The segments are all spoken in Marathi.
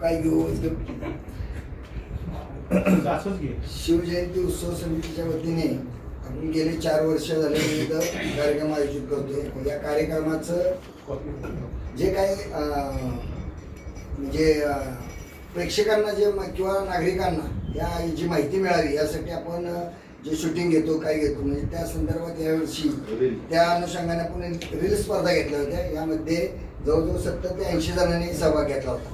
काय घेऊ शिवजयंती उत्सव समितीच्या वतीने आपण गेले 4 वर्ष झाले विविध कार्यक्रम आयोजित करतोय। या कार्यक्रमाचं जे काही म्हणजे प्रेक्षकांना जे किंवा नागरिकांना या जी माहिती मिळावी यासाठी आपण जे शूटिंग घेतो काय घेतो म्हणजे त्या संदर्भात यावर्षी त्या अनुषंगाने आपण रील स्पर्धा घेतल्या होत्या। यामध्ये जवळजवळ 70 ते 80 जणांनी सहभाग घेतला होता।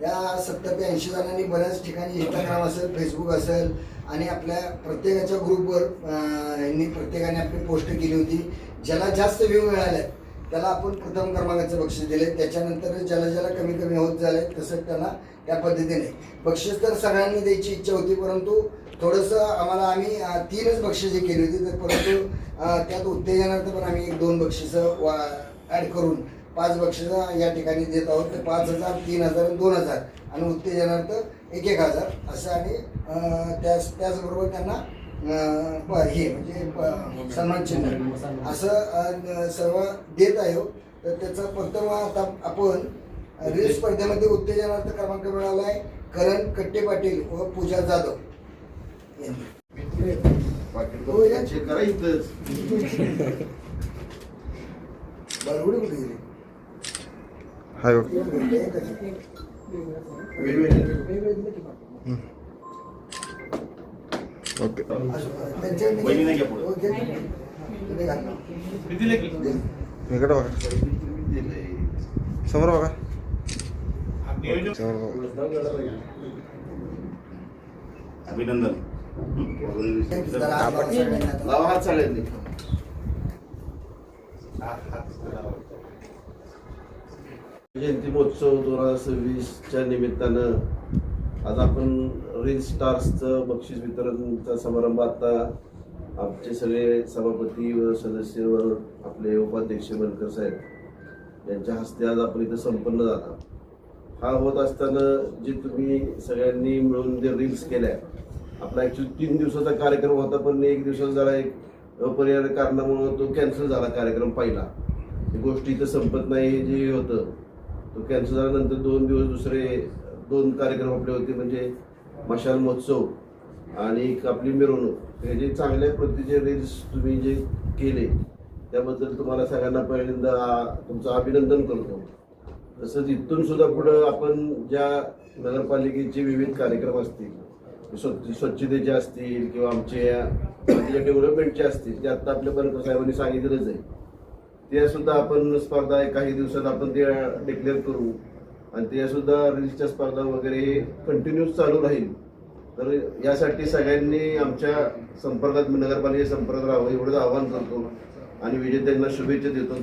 या 70 ते 80 जणांनी बऱ्याच ठिकाणी इंस्टाग्राम असेल, फेसबुक असेल आणि आपल्या प्रत्येकाच्या ग्रुपवर यांनी प्रत्येकाने आपली पोस्ट केली होती। ज्याला जास्त व्ह्यू मिळाले त्याला आपण प्रथम क्रमांकाचं बक्षीस दिले। त्याच्यानंतर ज्याला कमी कमी होत झाले तसं त्याला त्या पद्धतीने बक्षीस तर सगळ्यांनी द्यायची इच्छा होती, परंतु थोडंसं आम्ही 3च बक्षिसे केली होती। तर परंतु त्यात उत्तेजनार्थ पण आम्ही 1-2 बक्षिसं ॲड करून 5 बक्षिसं या ठिकाणी देत आहोत। तर 5,000, 3,000 आणि 2,000 आणि उत्तेजनार्थ 1,000 असं आणि त्याचबरोबर त्यांना हे म्हणजे सन्मान चिन्ह असं सर्व देत आहे। तर त्याचा प्रथम आता आपण रील स्पर्धेमध्ये उत्तेजनार्थ क्रमांक मिळाला आहे करण कट्टे पाटील व पूजा जाधव यांनी। बरगुडी कुठे गेली? ओके इकडे बघा समोर बघा अभिनंदन जयंती महोत्सव 2026च्या निमित्तानं आज आपण रील स्टार्सचं बक्षीस वितरणचा समारंभ आता आमचे सगळे सभापती व सदस्य व आपले उपाध्यक्ष बनकर साहेब यांच्या हस्ते आज आपण इथं संपन्न झाला। हा होत असताना जे तुम्ही सगळ्यांनी मिळून जे रील्स केल्या, आपला ॲक्च्युली 3 दिवसाचा कार्यक्रम होता, पण 1 दिवसाचा जरा एक अपरिहार्य कारणामुळे तो कॅन्सल झाला कार्यक्रम पहिला। ही गोष्ट इथं संपत नाही जे होतं तो कॅन्सल झाल्यानंतर 2 दिवस दुसरे 2 कार्यक्रम आपले होते, म्हणजे मशाल महोत्सव आणि एक आपली मिरवणूक। हे जे चांगल्या प्रतीचे रील्स तुम्ही जे केले त्याबद्दल तुम्हाला सगळ्यांना पहिल्यांदा तुमचं अभिनंदन करतो। तसंच इथून सुद्धा पुढं आपण ज्या नगरपालिकेचे विविध कार्यक्रम असतील, स्वच्छतेचे असतील किंवा आमच्या डेव्हलपमेंटचे असतील, ते आत्ता आपल्या बनकर साहेबांनी सांगितलंच आहे, ते सुद्धा आपण स्पर्धा काही दिवसात आपण ते डिक्लेअर करू आणि ते सुद्धा रील्सच्या स्पर्धा वगैरे कंटिन्यूस चालू राहील। तर यासाठी सगळ्यांनी आमच्या संपर्कात नगरपालिकेच्या संपर्कात राहावं एवढंच आवाहन करतो आणि विजेत्यांना शुभेच्छा देतो।